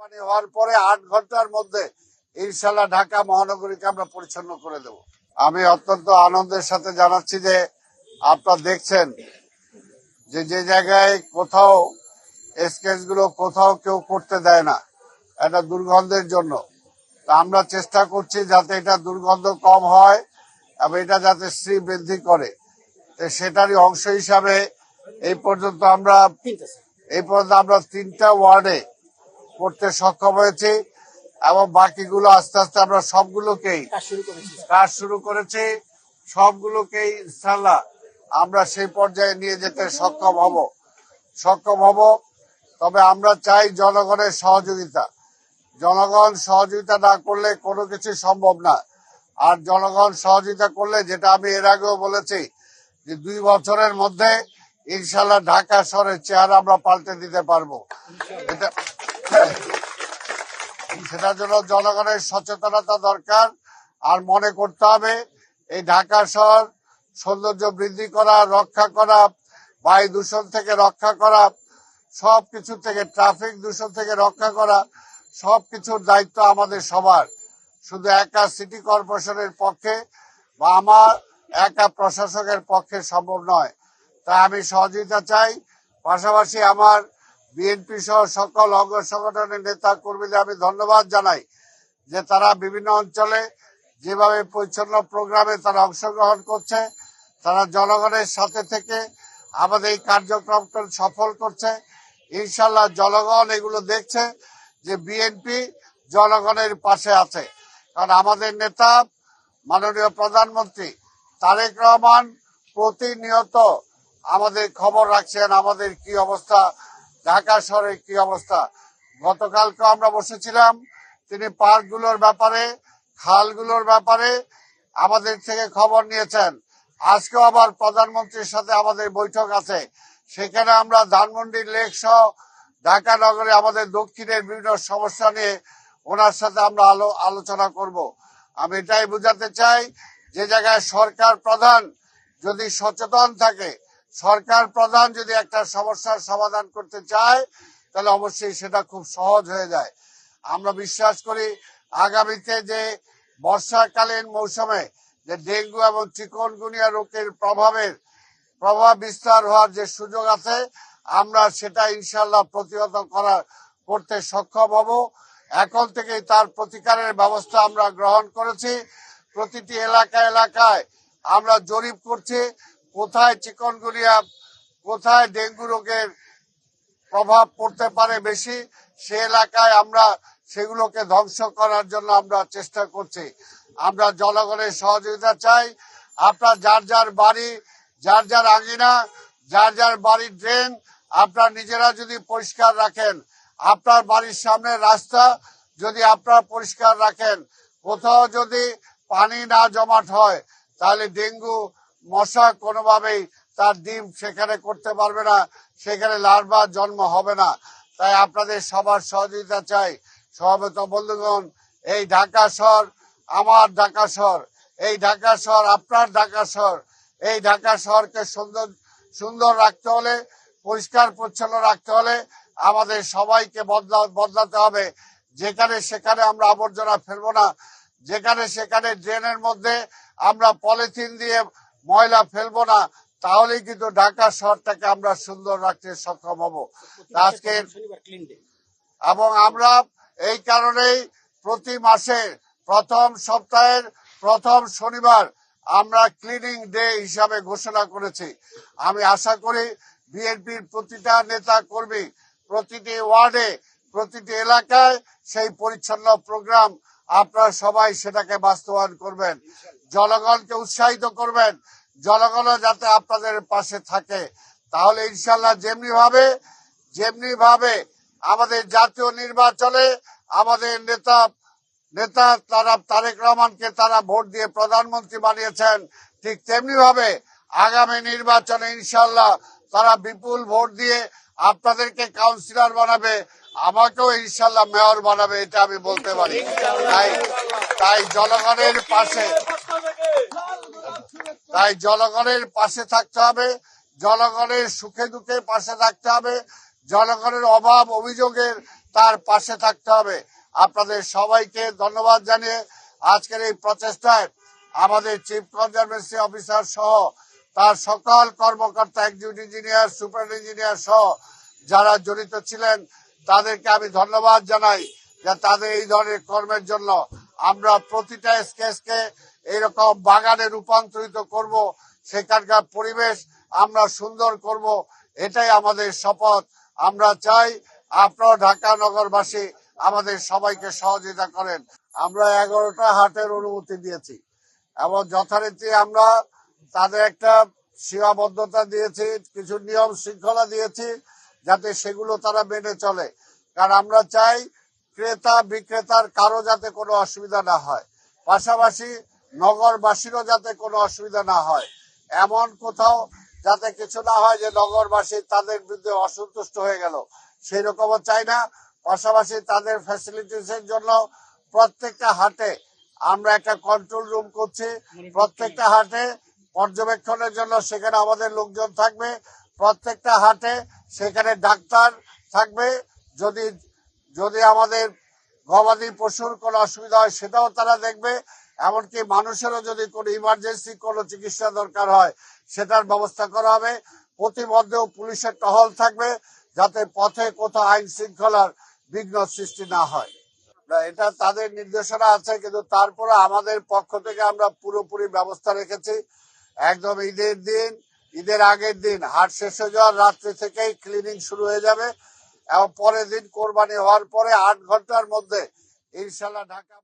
পানি হওয়ার পরে 8 ঘন্টার মধ্যে ইনশাল্লাহ ঢাকা মহানগরীকে আমরা পরিচ্ছন্ন করে দেব। আমি অত্যন্ত আনন্দের সাথে জানাচ্ছি যে আপনারা দেখছেন যে জায়গায় কোথাও স্কেচ গুলো কোথাও কেউ করতে দেয় না, এটা দুর্গন্ধের জন্য। আমরা চেষ্টা করছি যাতে এটা দুর্গন্ধ কম হয় এবং এটা যাতে শ্রী বৃদ্ধি করে। সেটারই অংশ হিসাবে এই পর্যন্ত আমরা 3টা ওয়ার্ডে করতে সক্ষম হয়েছি এবং বাকিগুলো আস্তে আস্তে আমরা সবগুলোকেই কাজ শুরু করেছি। সবগুলোকেই ইনশাল্লাহ আমরা সেই পর্যায়ে নিয়ে যেতে সক্ষম হব। তবে আমরা চাই জনগণের সহযোগিতা। জনগণ সহযোগিতা না করলে কোনো কিছু সম্ভব না। আর জনগণ সহযোগিতা করলে, যেটা আমি এর আগেও বলেছি, যে 2 বছরের মধ্যে ইনশাল্লাহ ঢাকা শহরের চেহারা আমরা পাল্টে দিতে পারবো। সেটার জন্য জনগণের সচেতনতা দরকার। আর মনে করতে হবে এই ঢাকা শহর সৌন্দর্য বৃদ্ধি করা, রক্ষা করা, বায়ু দূষণ থেকে রক্ষা করা, সবকিছু থেকে, ট্রাফিক দূষণ থেকে রক্ষা করা, সবকিছুর দায়িত্ব আমাদের সবার। শুধু একা সিটি কর্পোরেশনের পক্ষে বা আমার একা প্রশাসকের পক্ষে সম্ভব নয়। তাই আমি সহযোগিতা চাই। পাশাপাশি আমার বিএনপি সহ সকল অঙ্গ সংগঠনের নেতা কর্মীদের আমি ধন্যবাদ জানাই যে তারা বিভিন্ন অঞ্চলে যেভাবে পরিচ্ছন্ন প্রোগ্রামে তারা অংশগ্রহণ করছে, তারা জনগণের সাথে থেকে আমাদের এই কার্যক্রমকে সফল করছে। ইনশাল্লাহ জনগণ এগুলো দেখছে যে বিএনপি জনগণের পাশে আছে। কারণ আমাদের নেতা মাননীয় প্রধানমন্ত্রী তারেক রহমান প্রতিনিয়ত আমাদের খবর রাখছেন, আমাদের কি অবস্থা, ঢাকা শহরের কি অবস্থা। গতকালকে আমরা বসেছিলাম, তিনি পার্কগুলোর ব্যাপারে, খালগুলোর ব্যাপারে আমাদের থেকে খবর নিয়েছেন। আজকেও আবার প্রধানমন্ত্রীর সাথে আমাদের বৈঠক আছে, সেখানে আমরা ধানমন্ডির লেক সহ ঢাকা নগরে আমাদের দক্ষিণের বিভিন্ন সমস্যা নিয়ে ওনার সাথে আমরা আলোচনা করব। আমি এটাই বোঝাতে চাই, যে জায়গায় সরকার প্রধান যদি সচেতন থাকে, সরকার প্রধান যদি একটা সমস্যার সমাধান করতে চায়, তাহলে অবশ্যই সেটা খুব সহজ হয়ে যায়। আমরা বিশ্বাস করি আগামীতে যে বর্ষাকালীন মৌসুমে যে ডেঙ্গু এবং চিকনগুনিয়া রোগের প্রভাব বিস্তার হওয়ার যে সুযোগ আছে, আমরা সেটা ইনশাল্লাহ প্রতিহত করতে সক্ষম হব। এখন থেকেই তার প্রতিকারের ব্যবস্থা আমরা গ্রহণ করেছি। প্রতিটি এলাকায় আমরা জরিপ করছি, কোথায় চিকনগুনিয়া, কোথায় ডেঙ্গু রোগের প্রভাব পড়তে পারে বেশি, সে এলাকায় আমরা সেগুলোকে ধ্বংস করার জন্য আমরা চেষ্টা করছি। আমরা জনগণের সহযোগিতা চাই। আপনার যার বাড়ি, যার আঙিনা, যার বাড়ির ড্রেন আপনার নিজেরা যদি পরিষ্কার রাখেন, আপনার বাড়ির সামনে রাস্তা যদি আপনারা পরিষ্কার রাখেন, কোথাও যদি পানি না জমাট হয়, তাহলে ডেঙ্গু মশা কোনোভাবেই তার ডিম সেখানে করতে পারবে না, সেখানে লার্ভা জন্ম হবে না। তাই আপনাদের সবার সহযোগিতা চাই। সমবেত বন্ধুগণ, এই ঢাকা শহর আমার ঢাকা শহর, এই ঢাকা শহর আপনার ঢাকা শহর। এই ঢাকা শহরকে সুন্দর রাখতে হলে, পরিষ্কার পরিচ্ছন্ন রাখতে হলে আমাদের সবাইকে বদলাতে হবে। যেখানে সেখানে আমরা আবর্জনা ফেলবো না, যেখানে সেখানে ড্রেনের মধ্যে আমরা পলিথিন দিয়ে ময়লা ফেলবো না, তাহলেই কিন্তু ঢাকা শহরটাকে আমরা সুন্দর রাখতে সক্ষম হব। আজকে এবং আমরা এই কারণেই প্রতি মাসে প্রথম সপ্তাহের প্রথম শনিবার আমরা ক্লিনিং ডে হিসাবে ঘোষণা করেছি। আমি আশা করি বিএনপির প্রতিটা নেতা কর্মী প্রতিটি ওয়ার্ডে, প্রতিটি এলাকায় সেই পরিচ্ছন্ন প্রোগ্রাম আপনারা সবাই সেটাকে বাস্তবায়ন করবেন, জনগণকে উৎসাহিত করবেন, জনগণও যাতে আপনাদের পাশে থাকে। তাহলে ইনশাল্লাহ যেমনি ভাবে আমাদের জাতীয় নির্বাচনে আমাদের নেতা তারেক রহমানকে তারা ভোট দিয়ে প্রধানমন্ত্রী বানিয়েছেন, ঠিক তেমনি ভাবে আগামী নির্বাচনে ইনশাল্লাহ তারা বিপুল ভোট দিয়ে আপনাদেরকে কাউন্সিলর বানাবে, আমাকেও ইনশাল্লাহ মেয়র বানাবে, এটা আমি বলতে পারি। তাই জনগণের পাশে থাকতে হবে, জনগণের সুখে দুঃখে পাশে থাকতে হবে, জনগণের অভাব অভিযোগের তার পাশে থাকতে হবে। আপনাদের সবাইকে ধন্যবাদ জানিয়ে আজকের এই প্রচেষ্টায় আমাদের চিফ কনজারভেন্সি অফিসার সহ তার সকল কর্মকর্তা, এক্সিকিউটিভ ইঞ্জিনিয়ার, সুপার ইঞ্জিনিয়ার সহ যারা জড়িত ছিলেন তাদেরকে আমি ধন্যবাদ জানাই যে তাদের এই ধরনের কর্মের জন্য। আমরা প্রতিটা স্কেচকে এইরকম বাগানে রূপান্তরিত করব, সেখানকার পরিবেশ আমরা সুন্দর করব, এটাই আমাদের শপথ। আমরা চাই আপনারা ঢাকা নগরবাসী আমাদের সবাইকে সহযোগিতা করেন। আমরা 11টা হাটের অনুমতি দিয়েছি এবং যথারীতি আমরা তাদের একটা সীমাবদ্ধতা দিয়েছি, কিছু নিয়ম শৃঙ্খলা দিয়েছি যাতে সেগুলো তারা মেনে চলে। কারণ আমরা চাই ক্রেতা বিক্রেতার কারো যাতে কোনো অসুবিধা না হয়, পাশাপাশি নগরবাসীরও যাতে কোনো অসুবিধা না হয়। এমন কোথাও যাতে কিছু না হয় যে নগরবাসী তাদের বিরুদ্ধে অসন্তুষ্ট হয়ে গেল, সেই রকমও চাই না। পাশাপাশি তাদের ফ্যাসিলিটিসের জন্য প্রত্যেকটা হাটে আমরা একটা কন্ট্রোল রুম করছি। প্রত্যেকটা হাটে পর্যবেক্ষণের জন্য সেখানে আমাদের লোকজন থাকবে। প্রত্যেকটা হাটে সেখানে ডাক্তার থাকবে। যদি যদি আমাদের গবাদি পশুর কোনো অসুবিধা হয় সেটাও তারা দেখবে। এমনকি মানুষেরও যদি কোনো ইমার্জেন্সি কোনো চিকিৎসা দরকার হয় সেটার ব্যবস্থা করা হবে। প্রতিমধ্যেও পুলিশের টহল থাকবে যাতে পথে কোথাও আইন শৃঙ্খলার বিঘ্ন সৃষ্টি না হয়। এটা তাদের নির্দেশনা আছে, কিন্তু তারপরে আমাদের পক্ষ থেকে আমরা পুরোপুরি ব্যবস্থা রেখেছি। একদম ঈদের আগের দিন হাট শেষ হয়ে যাওয়ার রাত্রি থেকেই ক্লিনিং শুরু হয়ে যাবে এবং পরের দিন কোরবানি হওয়ার পরে 8 ঘন্টার মধ্যে ইনশাল্লাহ ঢাকা